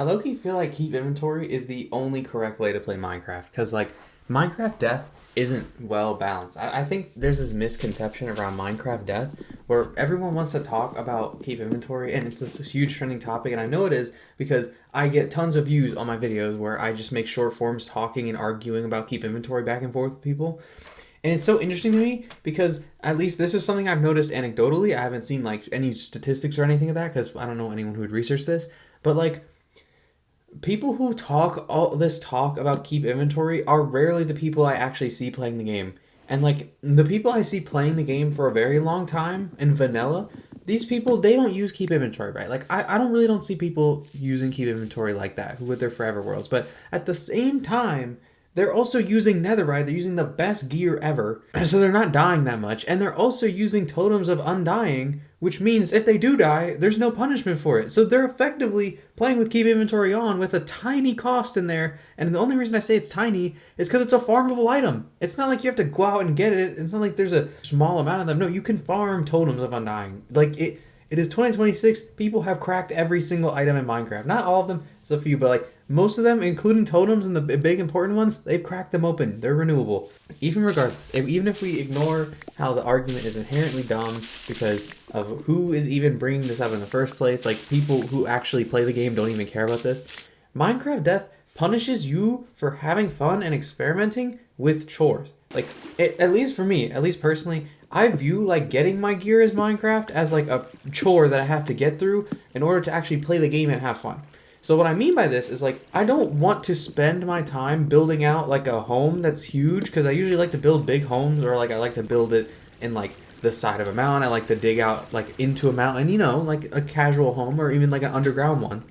low-key feel like keep inventory is the only correct way to play Minecraft because like Minecraft death isn't well balanced. I think there's this misconception around Minecraft death where everyone wants to talk about keep inventory and it's this huge trending topic, and I know it is because I get tons of views on my videos where I just make short forms talking and arguing about keep inventory back and forth with people. And it's so interesting to me because at least this is something I've noticed anecdotally. I haven't seen like any statistics or anything of that because I don't know anyone who would research this. But like people who talk all this talk about keep inventory are rarely the people I actually see playing the game. And like the people I see playing the game for a very long time in vanilla, these people they don't use keep inventory, right? Like I don't see people using keep inventory like that with their forever worlds. But at the same time, they're also using netherite. They're using the best gear ever, so they're not dying that much. And they're also using totems of undying, which means if they do die, there's no punishment for it. So they're effectively playing with keep inventory on with a tiny cost in there. And the only reason I say it's tiny is because it's a farmable item. It's not like you have to go out and get it. It's not like there's a small amount of them. No, you can farm totems of undying. Like it is 2026. People have cracked every single item in Minecraft. Not all of them. There's a few, but like most of them, including totems and the big important ones, they've cracked them open. They're renewable. Even regardless, even if we ignore how the argument is inherently dumb because of who is even bringing this up in the first place, like people who actually play the game don't even care about this. Minecraft Death punishes you for having fun and experimenting with chores. Like, at least for me, at least personally, I view like getting my gear as Minecraft as like a chore that I have to get through in order to actually play the game and have fun. So what I mean by this is like I don't want to spend my time building out like a home that's huge because I usually like to build big homes or like I like to build it in like the side of a mountain. I like to dig out like into a mountain, you know, like a casual home or even like an underground one.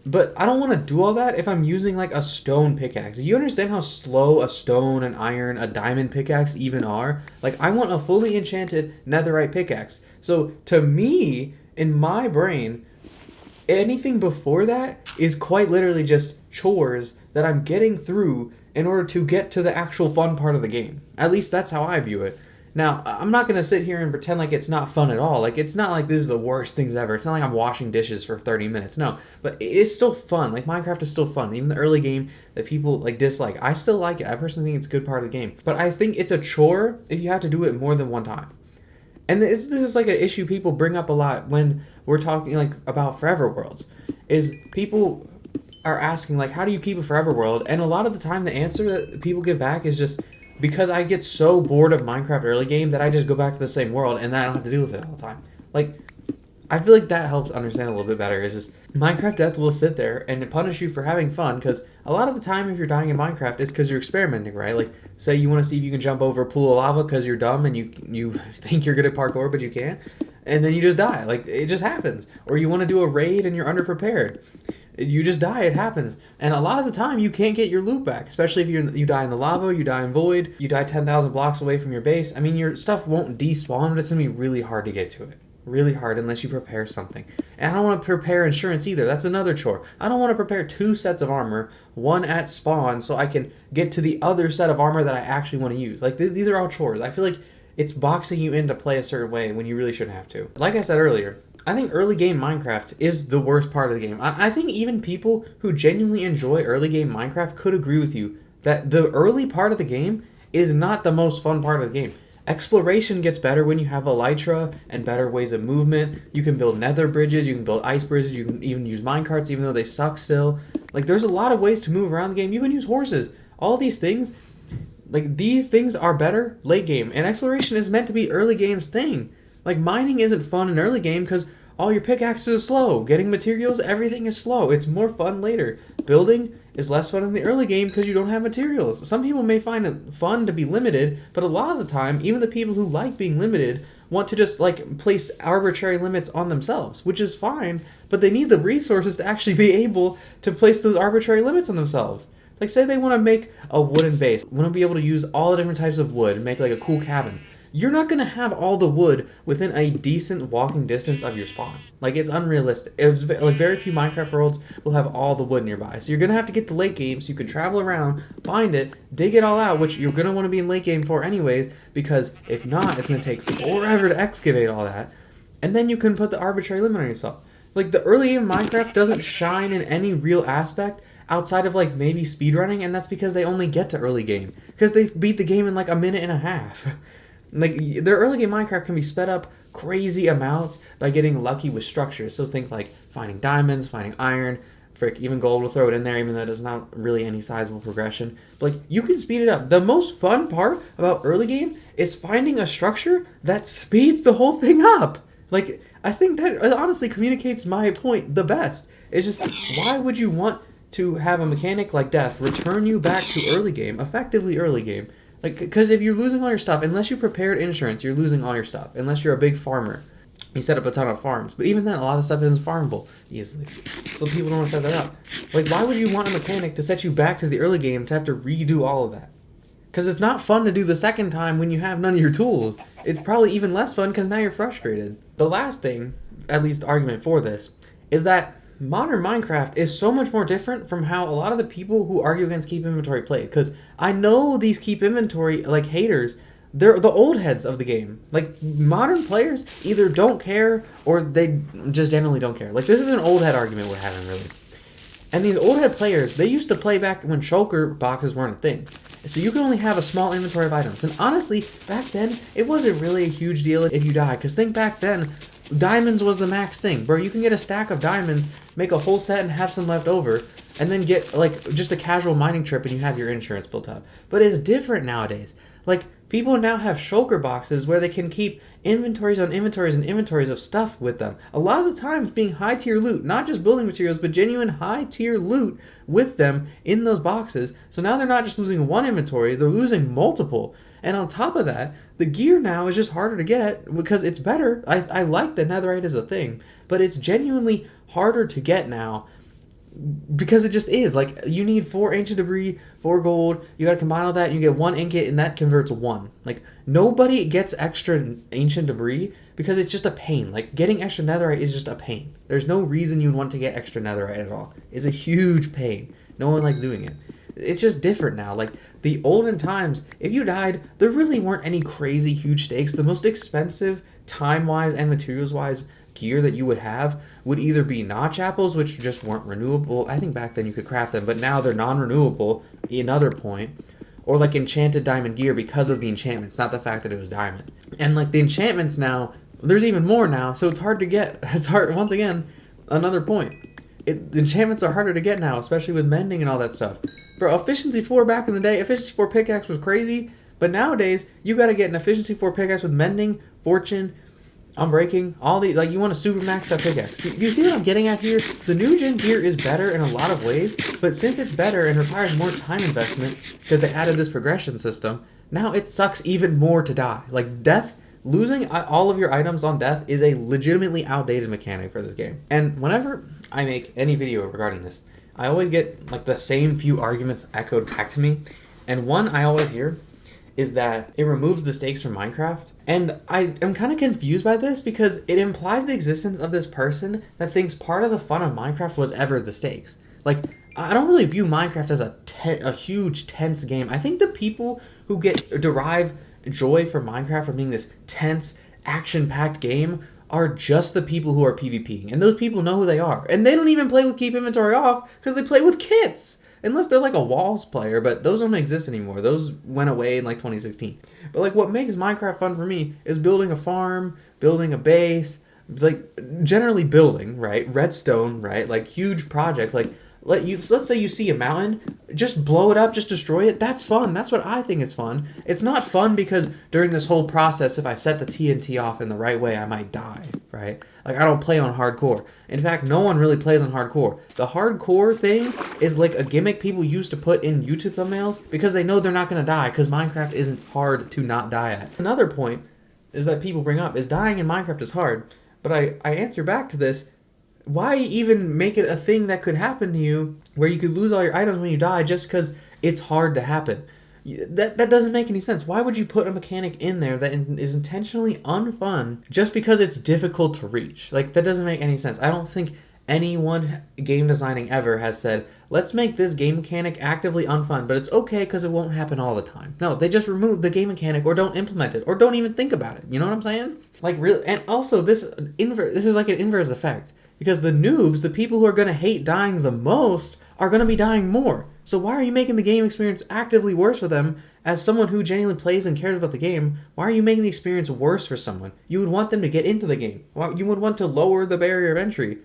But I don't want to do all that if I'm using like a stone pickaxe. You understand how slow a stone, an iron, a diamond pickaxe even are? Like I want a fully enchanted netherite pickaxe. So to me, in my brain, anything before that is quite literally just chores that I'm getting through in order to get to the actual fun part of the game. At least that's how I view it. Now, I'm not going to sit here and pretend like it's not fun at all. Like, it's not like this is the worst things ever. It's not like I'm washing dishes for 30 minutes. No, but it's still fun. Like, Minecraft is still fun. Even the early game that people, like, dislike. I still like it. I personally think it's a good part of the game. But I think it's a chore if you have to do it more than one time. And this is like an issue people bring up a lot when we're talking like about forever worlds is people are asking like how do you keep a forever world, and a lot of the time the answer that people give back is just because I get so bored of Minecraft early game that I just go back to the same world and then I don't have to deal with it all the time. Like I feel like that helps understand a little bit better is just Minecraft Death will sit there and punish you for having fun because a lot of the time if you're dying in Minecraft it's because you're experimenting, right? Like say you want to see if you can jump over a pool of lava because you're dumb and you think you're good at parkour but you can't, and then you just die. Like it just happens. Or you want to do a raid and you're underprepared. You just die, it happens. And a lot of the time you can't get your loot back, especially if you die in the lava, you die in void, you die 10,000 blocks away from your base. I mean your stuff won't despawn, but it's going to be really hard to get to it. Really hard unless you prepare something. And I don't want to prepare insurance either. That's another chore. I don't want to prepare 2 sets of armor, one at spawn, so I can get to the other set of armor that I actually want to use. Like, these are all chores. I feel like it's boxing you in to play a certain way when you really shouldn't have to. Like I said earlier, I think early game Minecraft is the worst part of the game. I think even people who genuinely enjoy early game Minecraft could agree with you that the early part of the game is not the most fun part of the game. Exploration gets better when you have elytra and better ways of movement. You can build nether bridges, you can build ice bridges, you can even use minecarts even though they suck still. Like there's a lot of ways to move around the game. You can use horses. All these things, like these things are better late game. And exploration is meant to be early game's thing. Like mining isn't fun in early game because all your pickaxes are slow. Getting materials, everything is slow. It's more fun later. Building is less fun in the early game because you don't have materials. Some people may find it fun to be limited, but a lot of the time, even the people who like being limited want to just like place arbitrary limits on themselves, which is fine, but they need the resources to actually be able to place those arbitrary limits on themselves. Like say they want to make a wooden base, want to be able to use all the different types of wood and make like a cool cabin. You're not going to have all the wood within a decent walking distance of your spawn. Like, it's unrealistic. Like, very few Minecraft worlds will have all the wood nearby. So you're going to have to get to late game so you can travel around, find it, dig it all out, which you're going to want to be in late game for anyways, because if not, it's going to take forever to excavate all that. And then you can put the arbitrary limit on yourself. Like, the early game of Minecraft doesn't shine in any real aspect outside of, like, maybe speedrunning, and that's because they only get to early game. Because they beat the game in, like, a minute and a half. Like, their early game Minecraft can be sped up crazy amounts by getting lucky with structures. So think, like, finding diamonds, finding iron, frick, even gold will throw it in there, even though it's not really any sizable progression. But, like, you can speed it up. The most fun part about early game is finding a structure that speeds the whole thing up. Like, I think that honestly communicates my point the best. It's just, why would you want to have a mechanic like death return you back to early game, effectively early game? Like, because if you're losing all your stuff, unless you prepared insurance, you're losing all your stuff. Unless you're a big farmer, you set up a ton of farms. But even then, a lot of stuff isn't farmable easily. So people don't want to set that up. Like, why would you want a mechanic to set you back to the early game to have to redo all of that? Because it's not fun to do the second time when you have none of your tools. It's probably even less fun because now you're frustrated. The last thing, at least argument for this, is that modern Minecraft is so much more different from how a lot of the people who argue against keep inventory played. Because I know these keep inventory, like, haters, they're the old heads of the game. Like, modern players either don't care or they just generally don't care. Like, this is an old head argument we're having, really. And these old head players, they used to play back when shulker boxes weren't a thing. So you could only have a small inventory of items. And honestly, back then, it wasn't really a huge deal if you died. Because think back then, diamonds was the max thing. Bro, you can get a stack of diamonds, make a whole set and have some left over, and then get, like, just a casual mining trip and you have your insurance built up. But it's different nowadays. Like, people now have shulker boxes where they can keep inventories on inventories and inventories of stuff with them. A lot of the times being high tier loot, not just building materials, but genuine high tier loot with them in those boxes. So now they're not just losing one inventory, they're losing multiple. And on top of that, the gear now is just harder to get because it's better. I like that netherite is a thing, but it's genuinely harder to get now because it just is. Like, you need 4 ancient debris, 4 gold, you gotta combine all that, and you get 1 ingot, and that converts 1. Like, nobody gets extra ancient debris because it's just a pain. Like, getting extra netherite is just a pain. There's no reason you'd want to get extra netherite at all. It's a huge pain. No one likes doing it. It's just different now. Like, the olden times, if you died, there really weren't any crazy huge stakes. The most expensive, time-wise and materials-wise, gear that you would have would either be notch apples, which just weren't renewable. I think back then you could craft them, but now they're non-renewable, another point. Or like enchanted diamond gear because of the enchantments, not the fact that it was diamond. And like the enchantments now, there's even more now, so it's hard to get. It's hard, once again, another point. The enchantments are harder to get now, especially with mending and all that stuff. Bro, efficiency 4 back in the day, efficiency 4 pickaxe was crazy, but nowadays, you gotta get an efficiency 4 pickaxe with mending, fortune, unbreaking, all the, like, you want to super max that pickaxe. Do you see what I'm getting at here? The new gen gear is better in a lot of ways, but since it's better and requires more time investment because they added this progression system, now it sucks even more to die. Like, death, losing all of your items on death is a legitimately outdated mechanic for this game. And whenever I make any video regarding this, I always get like the same few arguments echoed back to me. And one I always hear is that it removes the stakes from Minecraft. And I am kind of confused by this because it implies the existence of this person that thinks part of the fun of Minecraft was ever the stakes. Like, I don't really view Minecraft as a huge tense game. I think the people who derive joy from Minecraft from being this tense, action-packed game are just the people who are PvPing. And those people know who they are. And they don't even play with keep inventory off because they play with kits. Unless they're like a Walls player, but those don't exist anymore. Those went away in like 2016. But like what makes Minecraft fun for me is building a farm, building a base, like generally building, right? Redstone, right? Like huge projects. Like let's say you see a mountain, just blow it up, just destroy it. That's fun. That's what I think is fun. It's not fun because during this whole process, if I set the TNT off in the right way, I might die, right? Like, I don't play on hardcore. In fact, no one really plays on hardcore. The hardcore thing is like a gimmick people used to put in YouTube thumbnails because they know they're not going to die because Minecraft isn't hard to not die at. Another point is that people bring up is dying in Minecraft is hard. But I answer back to this. Why even make it a thing that could happen to you where you could lose all your items when you die just because it's hard to happen? That doesn't make any sense. Why would you put a mechanic in there that is intentionally unfun just because it's difficult to reach? Like, that doesn't make any sense. I don't think anyone game designing ever has said, let's make this game mechanic actively unfun, but it's okay because it won't happen all the time. No, they just remove the game mechanic or don't implement it or don't even think about it. You know what I'm saying? Like, really, and also this is like an inverse effect. Because the noobs, the people who are going to hate dying the most, are going to be dying more. So why are you making the game experience actively worse for them? As someone who genuinely plays and cares about the game, why are you making the experience worse for someone? You would want them to get into the game. You would want to lower the barrier of entry.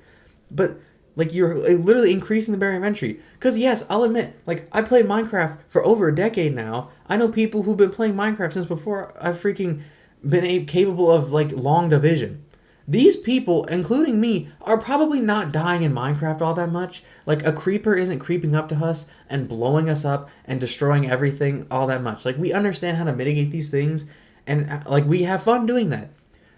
But like, you're literally increasing the barrier of entry. Because yes, I'll admit, like, I played Minecraft for over a decade now. I know people who've been playing Minecraft since before I've freaking been capable of like long division. These people, including me, are probably not dying in Minecraft all that much. Like, a creeper isn't creeping up to us and blowing us up and destroying everything all that much. Like, we understand how to mitigate these things, and like, we have fun doing that.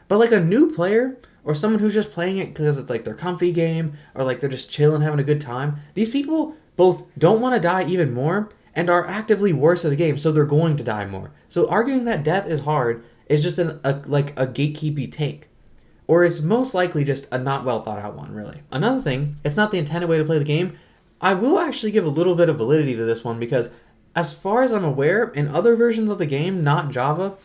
But like, a new player or someone who's just playing it because it's like their comfy game, or like they're just chilling, having a good time, these people both don't want to die even more and are actively worse at the game, so they're going to die more. So arguing that death is hard is just a gatekeepy take. Or it's most likely just a not well thought out one, really. Another thing, it's not the intended way to play the game. I will actually give a little bit of validity to this one because, as far as I'm aware, in other versions of the game, not Java,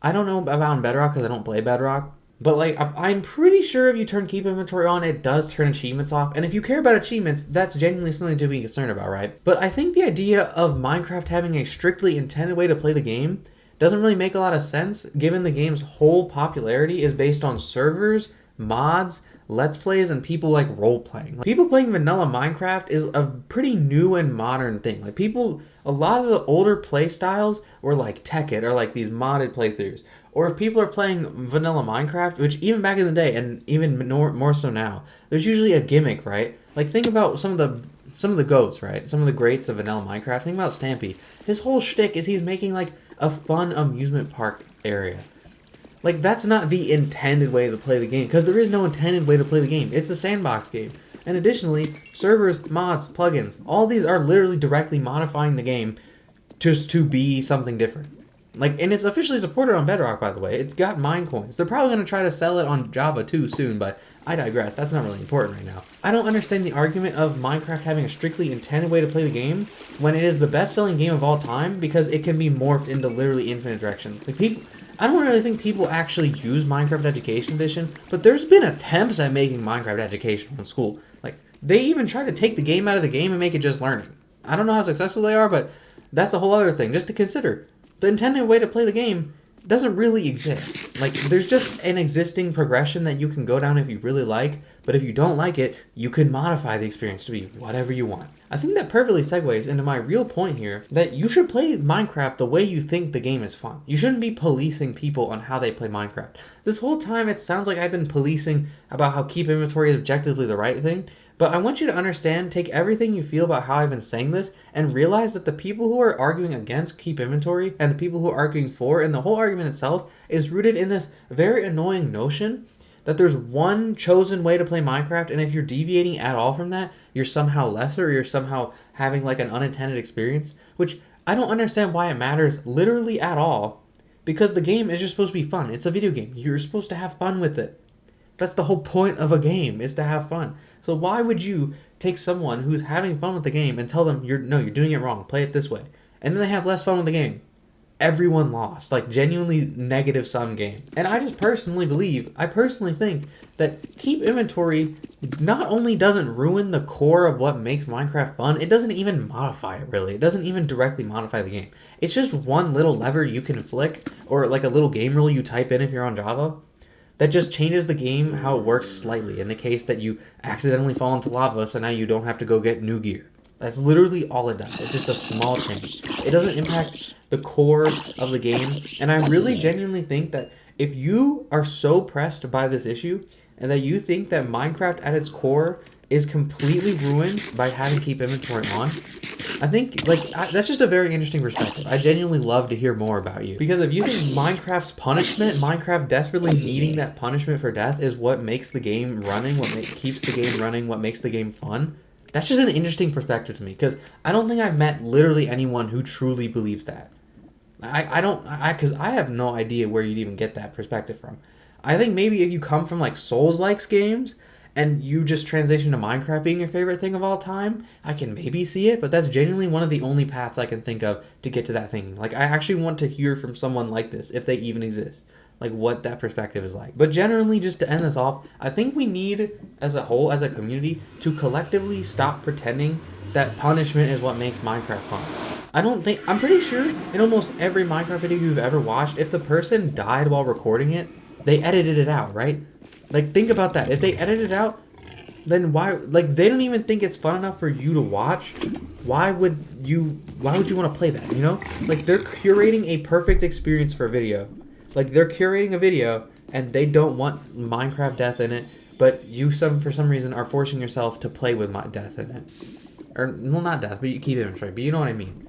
I don't know about Bedrock because I don't play Bedrock, but like, I'm pretty sure if you turn keep inventory on, it does turn achievements off. And if you care about achievements, that's genuinely something to be concerned about, right? But I think the idea of Minecraft having a strictly intended way to play the game doesn't really make a lot of sense, given the game's whole popularity is based on servers, mods, let's plays, and people like role playing. People playing vanilla Minecraft is a pretty new and modern thing. Like, people, a lot of the older play styles were like Tekkit or like these modded playthroughs. Or if people are playing vanilla Minecraft, which even back in the day and even more so now, there's usually a gimmick, right? Like, think about some of the goats, right? Some of the greats of vanilla Minecraft. Think about Stampy. His whole shtick is he's making like a fun amusement park area. Like, that's not the intended way to play the game, because there is no intended way to play the game. It's the sandbox game. And additionally, servers, mods, plugins, all these are literally directly modifying the game just to be something different. Like, and it's officially supported on Bedrock, by the way. It's got Minecoins. They're probably going to try to sell it on Java too soon, but I digress. That's not really important right now. I don't understand the argument of Minecraft having a strictly intended way to play the game when it is the best-selling game of all time, because it can be morphed into literally infinite directions. Like, I don't really think people actually use Minecraft Education Edition, but there's been attempts at making Minecraft educational in school. Like, they even try to take the game out of the game and make it just learning. I don't know how successful they are, but that's a whole other thing just to consider. The intended way to play the game doesn't really exist. Like, there's just an existing progression that you can go down if you really like, but if you don't like it, you can modify the experience to be whatever you want. I think that perfectly segues into my real point here, that you should play Minecraft the way you think the game is fun. You shouldn't be policing people on how they play Minecraft. This whole time it sounds like I've been policing about how keep inventory is objectively the right thing, but I want you to understand, take everything you feel about how I've been saying this, and realize that the people who are arguing against keep inventory and the people who are arguing for, and the whole argument itself, is rooted in this very annoying notion that there's one chosen way to play Minecraft, and if you're deviating at all from that, you're somehow lesser, or you're somehow having like an unintended experience, which I don't understand why it matters literally at all, because the game is just supposed to be fun. It's a video game. You're supposed to have fun with it. That's the whole point of a game, is to have fun. So why would you take someone who's having fun with the game and tell them, you're doing it wrong, play it this way, and then they have less fun with the game? Everyone lost. Like, genuinely negative sum game. And I personally think that keep inventory not only doesn't ruin the core of what makes Minecraft fun, it doesn't even modify it, really. It doesn't even directly modify the game. It's just one little lever you can flick, or like a little game rule you type in if you're on Java, that just changes the game how it works slightly, in the case that you accidentally fall into lava, so now you don't have to go get new gear. That's literally all it does. It's just a small change. It doesn't impact the core of the game, and I really genuinely think that if you are so pressed by this issue, and that you think that Minecraft at its core is completely ruined by having keep inventory on, I think, that's just a very interesting perspective. I genuinely love to hear more about you. Because if you think Minecraft's punishment, Minecraft desperately needing that punishment for death is what makes the game running, keeps the game running, what makes the game fun, that's just an interesting perspective to me. Because I don't think I've met literally anyone who truly believes that. Because I have no idea where you'd even get that perspective from. I think maybe if you come from like Souls-likes games, and you just transition to Minecraft being your favorite thing of all time, I can maybe see it, but that's genuinely one of the only paths I can think of to get to that thinking. Like, I actually want to hear from someone like this, if they even exist. like what that perspective is like. But generally, just to end this off, I think we need, as a whole, as a community, to collectively stop pretending that punishment is what makes Minecraft fun. I'm pretty sure in almost every Minecraft video you've ever watched, if the person died while recording it, they edited it out, right? Like, think about that. If they edited it out, then why, like, they don't even think it's fun enough for you to watch. Why would you want to play that, you know? Like, they're curating a perfect experience for a video. Like, they're curating a video and they don't want Minecraft death in it, but you for some reason are forcing yourself to play with my death in it. Or, well, not death, but you keep it in straight, but you know what I mean.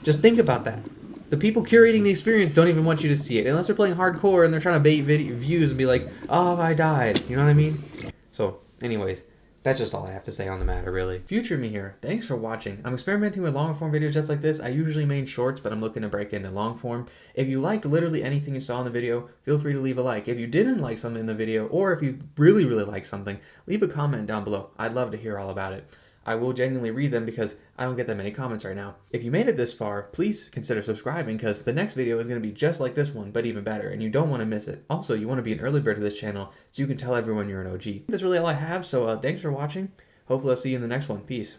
Just think about that. The people curating the experience don't even want you to see it, unless they're playing hardcore and they're trying to bait views and be like, oh, I died. You know what I mean? So, anyways, that's just all I have to say on the matter, really. Future me here. Thanks for watching. I'm experimenting with longer form videos just like this. I usually main shorts, but I'm looking to break into long form. If you liked literally anything you saw in the video, feel free to leave a like. If you didn't like something in the video, or if you really, really like something, leave a comment down below. I'd love to hear all about it. I will genuinely read them because I don't get that many comments right now. If you made it this far, please consider subscribing because the next video is going to be just like this one, but even better, and you don't want to miss it. Also, you want to be an early bird to this channel so you can tell everyone you're an OG. That's really all I have, so thanks for watching. Hopefully I'll see you in the next one. Peace.